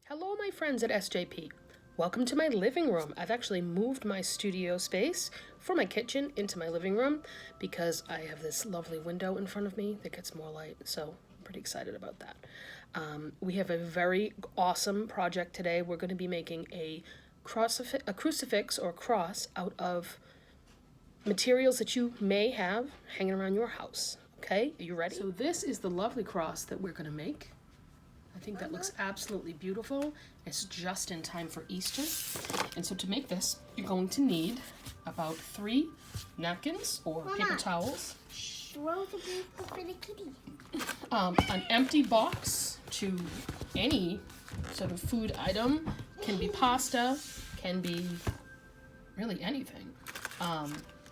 Hello, my friends at SJP. Welcome to my living room. I've actually moved my studio space from my kitchen into my living room because I have this lovely window in front of me that gets more light, so I'm pretty excited about that. We have a very awesome project today. We're going to be making a crucifix or cross out of materials that you may have hanging around your house. Okay, are you ready? So this is the lovely cross that we're going to make. I think that looks absolutely beautiful. It's just in time for Easter. And so to make this, you're going to need about 3 napkins or paper towels. An empty box to any sort of food item. Can be pasta, can be really anything.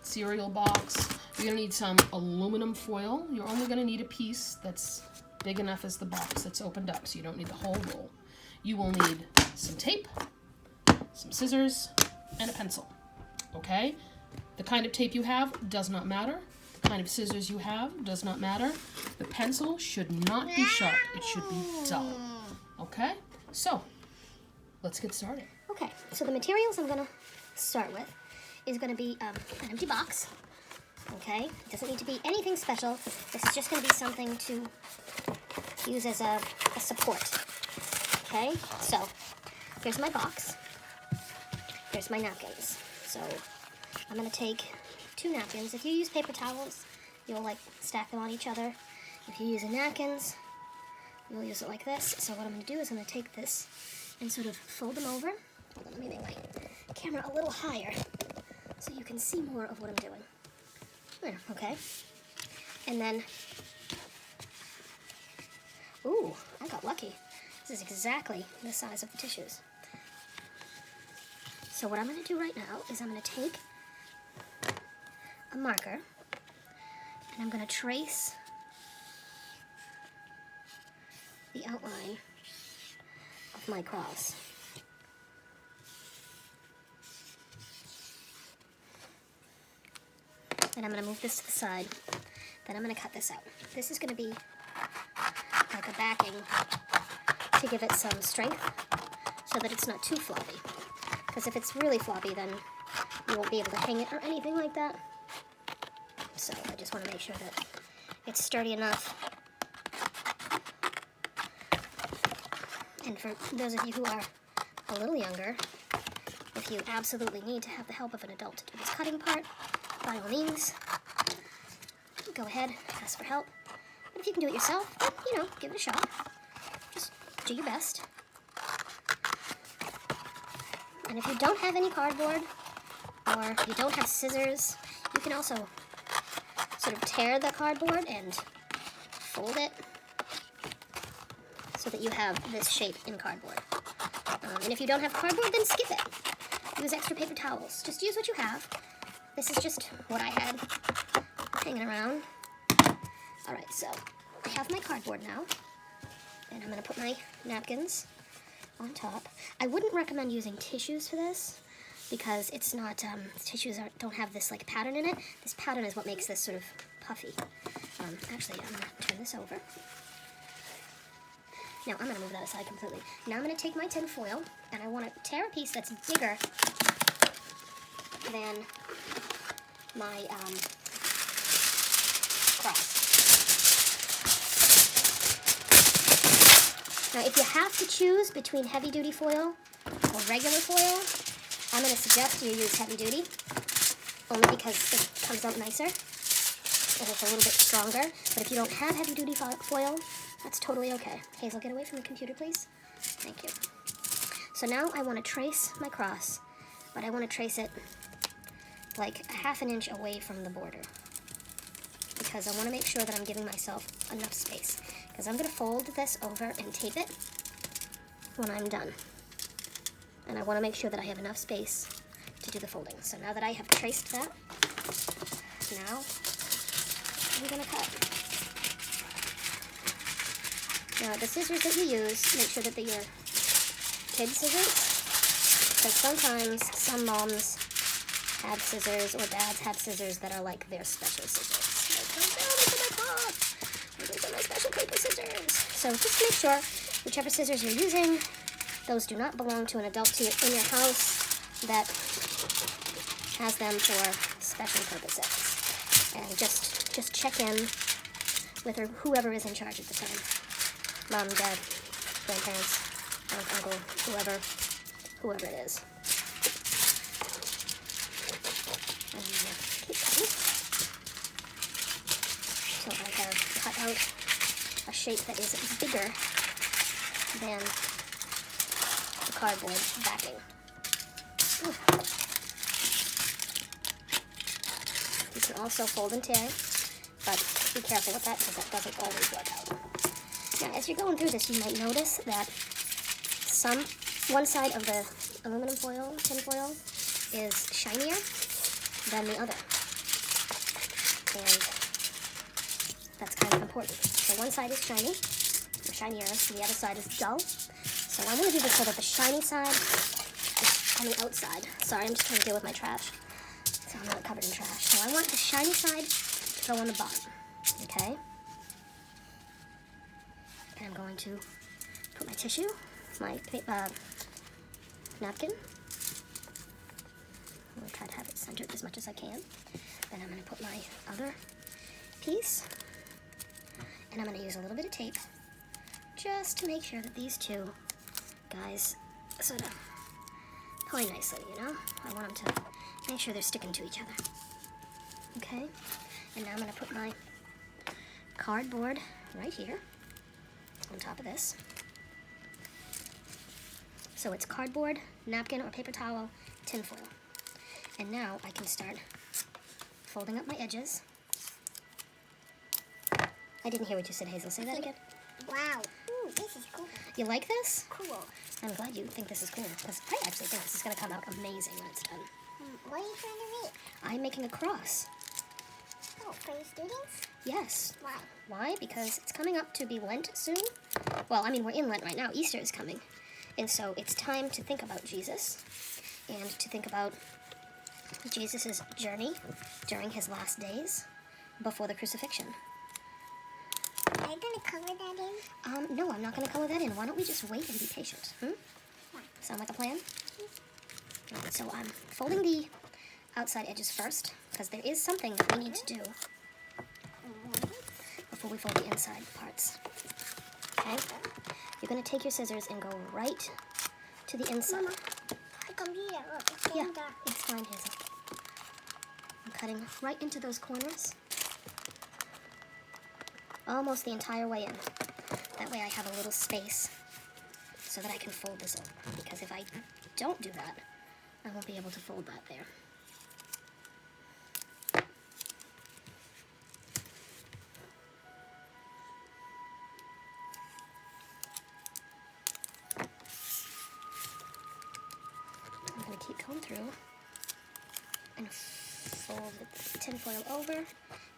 Cereal box. You're gonna need some aluminum foil. You're only gonna need a piece that's big enough as the box that's opened up, so you don't need the whole roll. You will need some tape, some scissors, and a pencil. Okay? The kind of tape you have does not matter. The kind of scissors you have does not matter. The pencil should not be sharp. It should be dull. Okay? So, let's get started. Okay, so the materials I'm gonna start with is gonna be an empty box. Okay, it doesn't need to be anything special. This is just gonna be something to use as a support. Okay, so here's my box. Here's my napkins. So I'm gonna take 2 napkins. If you use paper towels, you'll like stack them on each other. If you use napkins, you'll use it like this. So what I'm gonna do is I'm gonna take this and sort of fold them over. Hold on, let me make my camera a little higher so you can see more of what I'm doing. There, okay. And then, ooh, I got lucky. This is exactly the size of the tissues. So what I'm going to do right now is I'm going to take a marker and I'm going to trace the outline of my cross. And I'm going to move this to the side. Then I'm going to cut this out. This is going to be like a backing to give it some strength so that it's not too floppy. Because if it's really floppy, then you won't be able to hang it or anything like that. So I just want to make sure that it's sturdy enough. And for those of you who are a little younger, if you absolutely need to have the help of an adult to do this cutting part, by all means, go ahead, ask for help. But if you can do it yourself, you know, give it a shot. Just do your best. And if you don't have any cardboard, or you don't have scissors, you can also sort of tear the cardboard and fold it so that you have this shape in cardboard. And if you don't have cardboard, then skip it. Use extra paper towels. Just use what you have. This is just what I had hanging around. Alright, so I have my cardboard now. And I'm going to put my napkins on top. I wouldn't recommend using tissues for this because it's not, tissues don't have this like pattern in it. This pattern is what makes this sort of puffy. Actually, I'm going to turn this over. Now, I'm going to move that aside completely. Now I'm going to take my tin foil and I want to tear a piece that's bigger than my cross. Now, if you have to choose between heavy-duty foil or regular foil, I'm going to suggest you use heavy-duty, only because it comes out nicer and it's a little bit stronger. But if you don't have heavy-duty foil, that's totally okay. Hazel, get away from the computer, please. Thank you. So now I want to trace my cross, but I want to trace it like 1/2 inch away from the border because I want to make sure that I'm giving myself enough space because I'm going to fold this over and tape it when I'm done. And I want to make sure that I have enough space to do the folding. So now that I have traced that, now I'm going to cut. Now the scissors that you use, make sure that they're your kid scissors because sometimes some moms have scissors or dads have scissors that are like their special scissors. These are my special paper scissors. So just make sure whichever scissors you're using, Those do not belong to an adult in your house that has them for special purposes. And just check in with whoever is in charge at the time. Mom, dad, grandparents, uncle, whoever it is. And keep cutting. So I have cut out a shape that is bigger than the cardboard backing. Ooh. You can also fold and tear, but be careful with that because that doesn't always work out. Now, as you're going through this, you might notice that one side of the aluminum foil, tin foil, is shinier than the other. And that's kind of important. So one side is shiny, or shinier, and the other side is dull. So I'm going to do this so that the shiny side is on the outside. Sorry, I'm just trying to deal with my trash. So I'm not covered in trash. So I want the shiny side to go on the bottom. Okay? And I'm going to put my tissue, my napkin. I'm going to try to have it centered as much as I can. Then I'm going to put my other piece. And I'm going to use a little bit of tape just to make sure that these two guys sort of play nicely, you know? I want them to make sure they're sticking to each other. Okay? And now I'm going to put my cardboard right here on top of this. So it's cardboard, napkin, or paper towel, tin foil. And now I can start folding up my edges. I didn't hear what you said, Hazel. Say that again. Wow. Ooh, this is cool. You like this? Cool. I'm glad you think this is cool, because I actually think this is going to come out amazing when it's done. What are you trying to make? I'm making a cross. Oh, for your students? Yes. Why? Why? Because it's coming up to be Lent soon. Well, I mean, we're in Lent right now. Easter is coming. And so it's time to think about Jesus and to think about Jesus' journey during his last days before the crucifixion. Are you going to color that in? No, I'm not going to color that in. Why don't we just wait and be patient? Yeah. Sound like a plan? Alright, so I'm folding the outside edges first, because there is something that we need to do before we fold the inside parts. Okay? You're going to take your scissors and go right to the inside. Mama, I come here. Look, it's Yeah, getting dark. it's fine, Hazel. I'm cutting right into those corners. Almost the entire way in. That way I have a little space so that I can fold this over. Because if I don't do that, I won't be able to fold that there. I'm going to keep going through and fold the tin foil over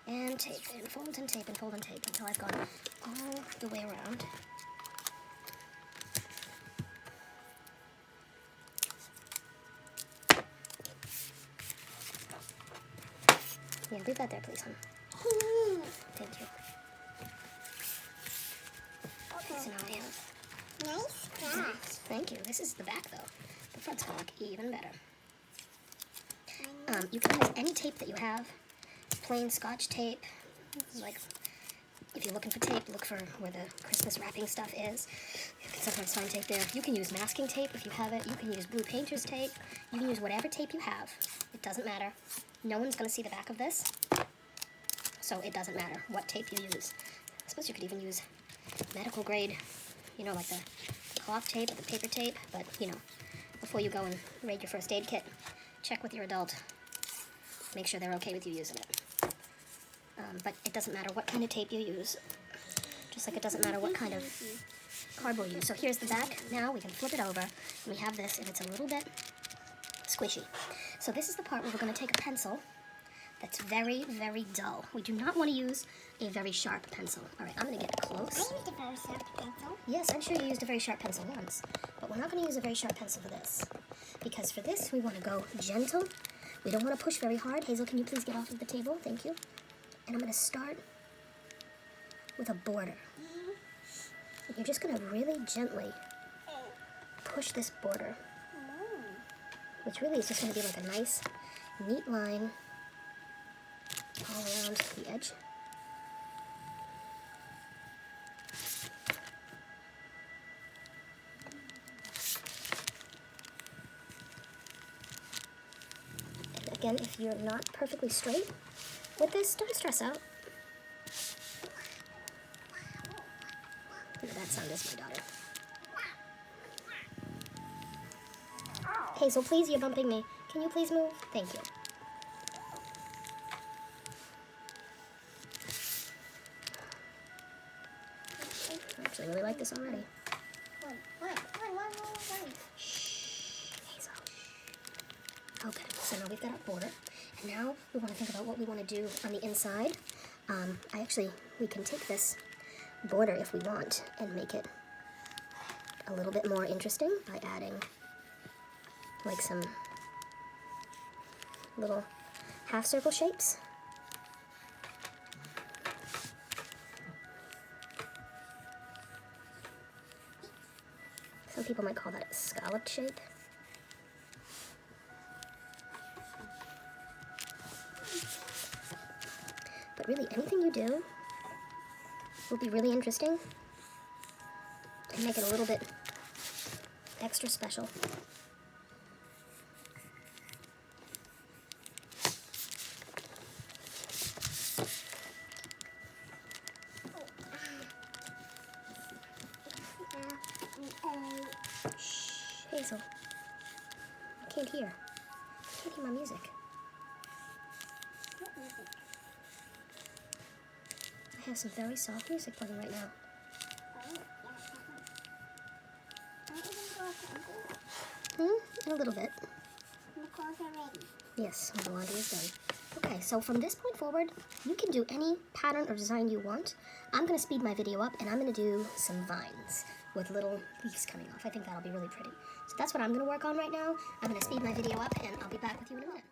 and tape and fold and tape and fold and tape until I've gone all the way around. Yeah, leave that there, please, hon. Thank you. Okay, so now I have... Nice glass. Thank you. This is the back, though. The front's gonna look even better. You can use any tape that you have. Plain Scotch tape. Like, if you're looking for tape, look for where the Christmas wrapping stuff is. You can sometimes find tape there. You can use masking tape if you have it. You can use blue painter's tape. You can use whatever tape you have. It doesn't matter. No one's gonna see the back of this. So it doesn't matter what tape you use. I suppose you could even use medical grade, you know, like the cloth tape or the paper tape, but, you know, before you go and raid your first aid kit, check with your adult. Make sure they're okay with you using it. But it doesn't matter what kind of tape you use, just like it doesn't matter what kind of cardboard you use. So here's the back. Now we can flip it over, and we have this, and it's a little bit squishy. So this is the part where we're going to take a pencil that's very, very dull. We do not want to use a very sharp pencil. All right, I'm going to get I close. used a very sharp pencil. Yes, I'm sure you used a very sharp pencil once, but we're not going to use a very sharp pencil for this. Because for this, we want to go gentle. We don't want to push very hard. Hazel, can you please get off of the table? Thank you. And I'm going to start with a border. And you're just going to really gently push this border, which really is just going to be like a nice, neat line all around the edge. And again, if you're not perfectly straight with this, don't stress out. Ooh, that sound is my daughter. Hazel, please, you're bumping me. Can you please move? Thank you. I actually really like this already. Shh, Hazel. Okay, so now we've got our border. And now we want to think about what we want to do on the inside. We can take this border if we want and make it a little bit more interesting by adding like some little half circle shapes. Some people might call that a scalloped shape. But really, anything you do will be really interesting and make it a little bit extra special. Shh, Hazel. I can't hear. I can't hear my music. I have some very soft music playing right now. In a little bit. Yes, when the laundry is done. Okay, so from this point forward, you can do any pattern or design you want. I'm going to speed my video up, and I'm going to do some vines with little leaves coming off. I think that'll be really pretty. So that's what I'm going to work on right now. I'm going to speed my video up, and I'll be back with you in a minute.